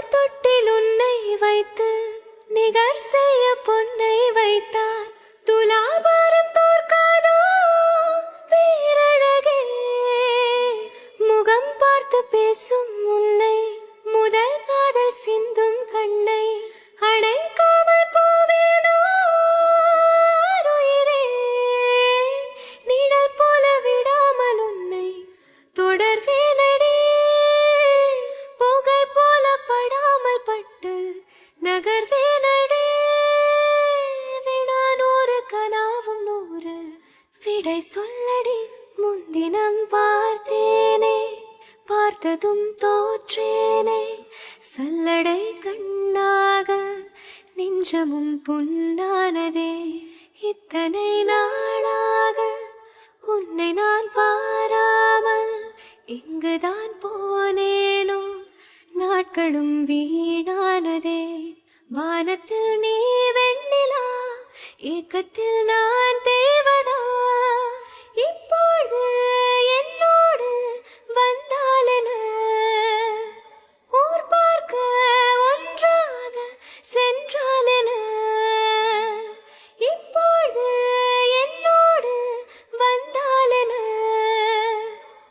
மலர் தொட்டில் உன்னை வைத்து நிகர் செய்ய பொன்னை வைத்தால் துலாபாரம் தோற்காதோ பேரழகே. முகம் பார்த்து பேசும் உன்னை முதல் காதல் சிந்தும் கண்ணை அணைக்காமல் போவேனோ உயிரே. நிழல் போல விடாமல் உன்னை தொடர்வேனடி. புகை போல படாமல் பட்டு நகர்வேனடி. வினா 100 கனாவும் 100 விடை சொல்லடி. முன்தினம் பார்த்தேனே பார்த்ததும் தோற்றேனே சல்லடை கண்ணாக நெஞ்சமும் புண்ணானதே. இத்தனை நாளாக உன்னை நான் பாராமல் இங்குதான் போனேனோ நாட்களும் வீணானதே. வானத்தில் நீ வெண்ணிலா ஏக்கத்தில் நான்